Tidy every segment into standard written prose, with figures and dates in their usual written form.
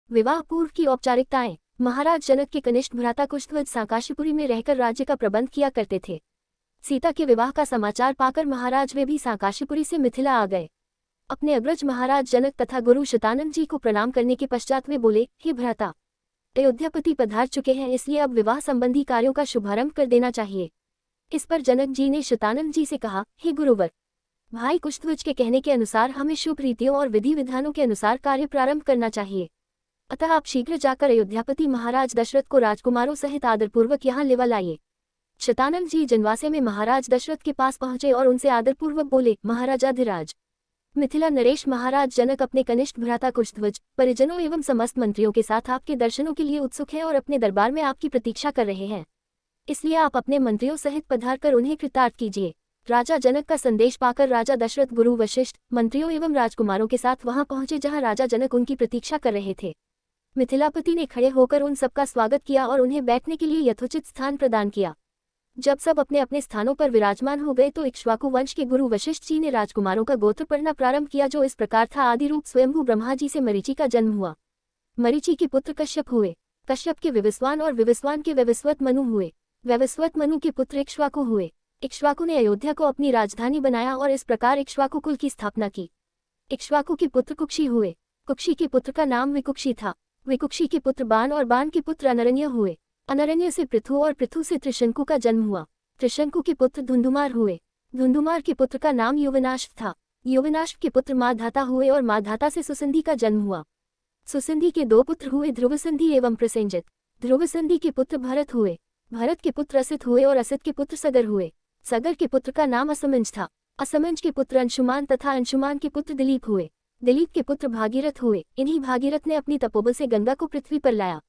विवाह पूर्व की औपचारिकताएं। महाराज जनक के कनिष्ठ भ्राता कुशध्वज सांकाशीपुरी में रहकर राज्य का प्रबंध किया करते थे। सीता के विवाह का समाचार पाकर महाराज वे भी सांकाशीपुरी से मिथिला आ गए। अपने अग्रज महाराज जनक तथा गुरु शतानंद जी को प्रणाम करने के पश्चात वे बोले, हे भ्राता, अयोध्यापति पधार चुके हैं, इसलिए अब विवाह संबंधी कार्यों का शुभारंभ कर देना चाहिए। इस पर जनक जी ने शतानंद जी से कहा, हे गुरुवर, भाई कुशध्वज के कहने के अनुसार हमें शुभ रीतियों और विधि विधानों के अनुसार कार्य प्रारंभ करना चाहिए। अतः आप शीघ्र जाकर अयोध्यापति महाराज दशरथ को राजकुमारों सहित आदरपूर्वक यहाँ लेवा लाइए। शतानंद जी जनवासे में महाराज दशरथ के पास पहुंचे और उनसे आदरपूर्वक बोले, महाराजाधिराज, मिथिला नरेश महाराज जनक अपने कनिष्ठ भ्राता कुशध्वज, परिजनों एवं समस्त मंत्रियों के साथ आपके दर्शनों के लिए उत्सुक हैं और अपने दरबार में आपकी प्रतीक्षा कर रहे हैं। इसलिए आप अपने मंत्रियों सहित पधार कर उन्हें कृतार्थ कीजिए। राजा जनक का संदेश पाकर राजा दशरथ गुरु वशिष्ठ, मंत्रियों एवं राजकुमारों के साथ वहां पहुंचे जहां राजा जनक उनकी प्रतीक्षा कर रहे थे। मिथिलापति ने खड़े होकर उन सबका स्वागत किया और उन्हें बैठने के लिए यथोचित स्थान प्रदान किया। जब सब अपने अपने स्थानों पर विराजमान हो गए तो इक्ष्वाकु वंश के गुरु वशिष्ठ जी ने राजकुमारों का गोत्र पढ़ना प्रारंभ किया, जो इस प्रकार था। आदि रूप स्वयंभू ब्रह्मा जी से मरीचि का जन्म हुआ। मरीचि के पुत्र कश्यप हुए। कश्यप के विवस्वान और विवस्वान के वैवस्वत मनु हुए। वैवस्वत मनु के पुत्र इक्ष्वाकु हुए। इक्ष्वाकु ने अयोध्या को अपनी राजधानी बनाया और इस प्रकार इक्ष्वाकु कुल की स्थापना की। इक्ष्वाकु के पुत्र कुक्षी हुए। कुक्षी के पुत्र का नाम विकुक्षी था। विकुक्षी के पुत्र बाण और बाण के पुत्र अनरण्य हुए। अनरण्य से पृथु और पृथु से त्रिशंकु का जन्म हुआ। त्रिशंकु के पुत्र धुंधुमार हुए। धुंधुमार के पुत्र का नाम युवनाश था। युवनाश के पुत्र माधाता हुए और माधाता से सुसंधि का जन्म हुआ। सुसंधि के दो पुत्र हुए, ध्रुवसंधि एवं प्रसेंजित। ध्रुवसंधि के पुत्र भरत हुए। भरत के पुत्र असित हुए और असित के पुत्र सगर हुए। सगर के पुत्र का नाम असमंज था। असमंज के पुत्र अंशुमान तथा अंशुमान के पुत्र दिलीप हुए। दिलीप के पुत्र भागीरथ हुए। इन्हीं भागीरथ ने अपनी तपोबल से गंगा को पृथ्वी पर लाया।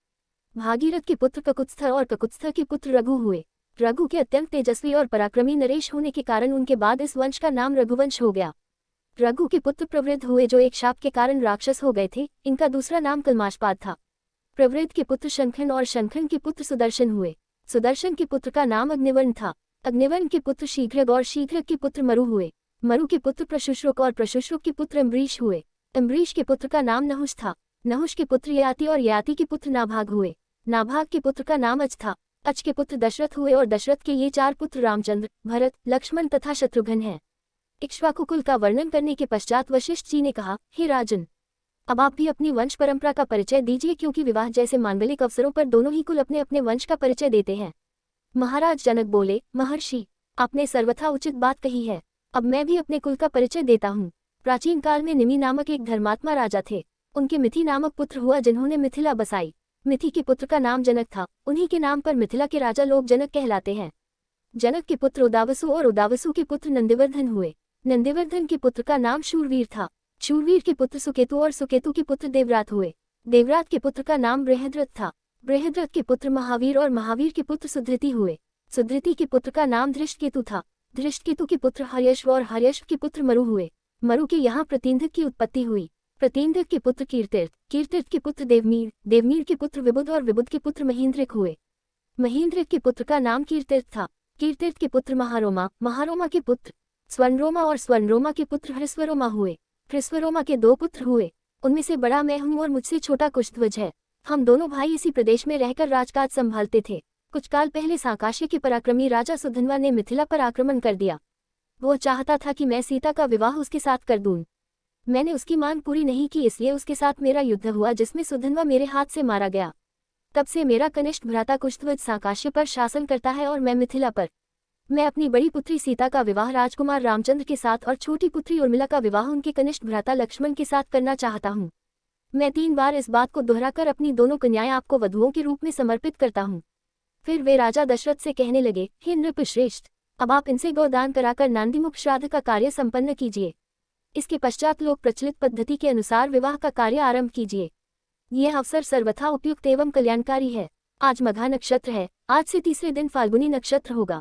भागीरथ के पुत्र ककुत्स्थ और ककुत्स्थ के पुत्र रघु हुए। रघु के अत्यंत तेजस्वी और पराक्रमी नरेश होने के कारण उनके बाद इस वंश का नाम रघुवंश हो गया। रघु के पुत्र प्रवृद्ध हुए, जो एक शाप के कारण राक्षस हो गए थे। इनका दूसरा नाम कल्माशपाद था। प्रवृद्ध के पुत्र शंखन और शंखन के पुत्र सुदर्शन हुए। सुदर्शन के पुत्र का नाम अग्निवर्ण था। अग्निवर्ण के पुत्र शीघ्रग और शीघ्रग के पुत्र मरु हुए। मरु के पुत्र प्रशुश्रुक और प्रशुश्रुक के पुत्र अम्बरीश हुए। अम्बरीश के पुत्र का नाम नहुष था। नहुष के पुत्र ययाति और ययाति के पुत्र नाभाग हुए। नाभाग के पुत्र का नाम अज था। अज के पुत्र दशरथ हुए और दशरथ के ये चार पुत्र रामचंद्र, भरत, लक्ष्मण तथा शत्रुघ्न हैं। इक्ष्वाकु कुल का वर्णन करने के पश्चात वशिष्ठ जी ने कहा, हे राजन, अब आप भी अपनी वंश परंपरा का परिचय दीजिए, क्योंकि विवाह जैसे मांगलिक अवसरों पर दोनों ही कुल अपने अपने वंश का परिचय देते हैं। महाराज जनक बोले, महर्षि, आपने सर्वथा उचित बात कही है। अब मैं भी अपने कुल का परिचय देता हूँ। प्राचीन काल में निमि नामक एक धर्मात्मा राजा थे। उनके मिथि नामक पुत्र हुआ, जिन्होंने मिथिला बसाई। मिथि के पुत्र का नाम जनक था। उन्हीं के नाम पर मिथिला के राजा लोग जनक कहलाते हैं। जनक के पुत्र उदावसु और उदावसु के पुत्र नंदिवर्धन हुए। नंदिवर्धन के पुत्र का नाम शूरवीर था। शूरवीर के पुत्र सुकेतु और सुकेतु के पुत्र देवरात हुए। देवरात के पुत्र का नाम बृहद्रथ था। बृहद्रथ के पुत्र महावीर और महावीर के पुत्र सुधृति हुए। सुधृति के पुत्र का नाम धृष्टकेतु था। धृष्टकेतु के पुत्र हर्यश्व और हर्यश्व के पुत्र मरु हुए। मरु के यहाँ प्रतिंधक की उत्पत्ति हुई। प्रतिंधक के पुत्र कीर्तिर्थ, कीर्तिर्थ के पुत्र देवमीर, देवमीर के पुत्र विबुध और विबुध के पुत्र महेंद्रिक हुए। महेंद्रिक के पुत्र का नाम कीर्तिर्थ था। कीर्तिर्थ के पुत्र महारोमा, महारोमा के पुत्र स्वर्णरोमा और स्वर्णरोमा के पुत्र हृस्वरोमा हुए। हृस्वरोमा के दो पुत्र हुए। उनमें से बड़ा मैं हूँ और मुझसे छोटा कुशध्वज है। हम दोनों भाई इसी प्रदेश में रहकर राजकाज संभालते थे। कुछ काल पहले सांकाश्य के पराक्रमी राजा सुधन्वा ने मिथिला पर आक्रमण कर दिया। वो चाहता था कि मैं सीता का विवाह उसके साथ कर दूं। मैंने उसकी मांग पूरी नहीं की, इसलिए उसके साथ मेरा युद्ध हुआ, जिसमें सुधन्वा मेरे हाथ से मारा गया। तब से मेरा कनिष्ठ भ्राता कुशध्वज सांकाश्य पर शासन करता है और मैं मिथिला पर। मैं अपनी बड़ी पुत्री सीता का विवाह राजकुमार रामचंद्र के साथ और छोटी पुत्री उर्मिला का विवाह उनके कनिष्ठ भ्राता लक्ष्मण के साथ करना चाहता हूँ। मैं 3 बार इस बात को दोहराकर अपनी दोनों कन्याएं आपको वधुओं के रूप में समर्पित करता हूँ। फिर वे राजा दशरथ से कहने लगे, हे नृपश्रेष्ठ, अब आप इनसे गोदान कराकर नांदीमुख श्राद्ध का कार्य संपन्न कीजिए। इसके पश्चात लोक प्रचलित पद्धति के अनुसार विवाह का कार्य आरंभ कीजिए। यह अवसर सर्वथा उपयुक्त एवं कल्याणकारी है। आज मघा नक्षत्र है। आज से तीसरे दिन फाल्गुनी नक्षत्र होगा।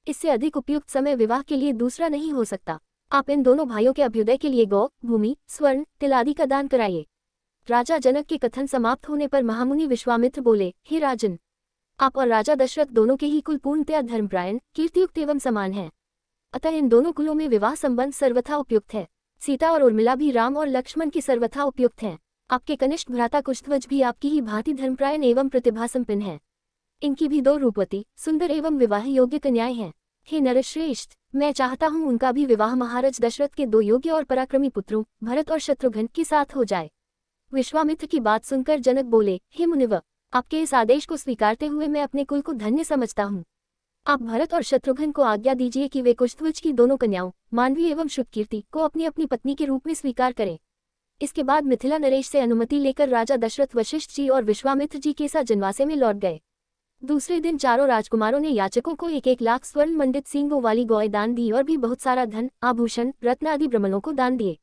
इससे अधिक उपयुक्त समय विवाह के लिए दूसरा नहीं हो सकता। आप इन दोनों भाइयों के अभ्युदय के लिए गौ, भूमि, स्वर्ण, तिल आदि का दान कराइए। राजा जनक के कथन समाप्त होने पर महामुनि विश्वामित्र बोले, हे राजन, आप और राजा दशरथ दोनों के ही कुल पूर्णतया धर्मप्रायण, कीर्तियुक्त एवं समान हैं। अतः इन दोनों कुलों में विवाह संबंध सर्वथा उपयुक्त है। सीता और उर्मिला भी राम और लक्ष्मण की सर्वथा उपयुक्त हैं। आपके कनिष्ठ भ्राता कुशध्वज भी आपकी ही भांति धर्मपरायण एवं प्रतिभासंपन्न हैं। इनकी भी 2 रूपवती, सुंदर एवं विवाह योग्य कन्याएं हैं। हे नरश्रेष्ठ, मैं चाहता हूँ उनका भी विवाह महाराज दशरथ के 2 योग्य और पराक्रमी पुत्रों भरत और शत्रुघ्न के साथ हो जाए। विश्वामित्र की बात सुनकर जनक बोले, हे मुनिव, आपके इस आदेश को स्वीकारते हुए मैं अपने कुल को धन्य समझता हूँ। आप भरत और शत्रुघ्न को आज्ञा दीजिए कि वे कुशध्वज की दोनों कन्याओं मानवी एवं शुभकीर्ति को अपनी अपनी पत्नी के रूप में स्वीकार करें। इसके बाद मिथिला नरेश से अनुमति लेकर राजा दशरथ वशिष्ठ जी और विश्वामित्र जी के साथ जनवासे में लौट गए। दूसरे दिन चारों राजकुमारों ने याचकों को 1-1 लाख स्वर्ण मंडित सींगों वाली गौएं दान दी और भी बहुत सारा धन, आभूषण, रत्न आदि ब्रह्मणों को दान दिए।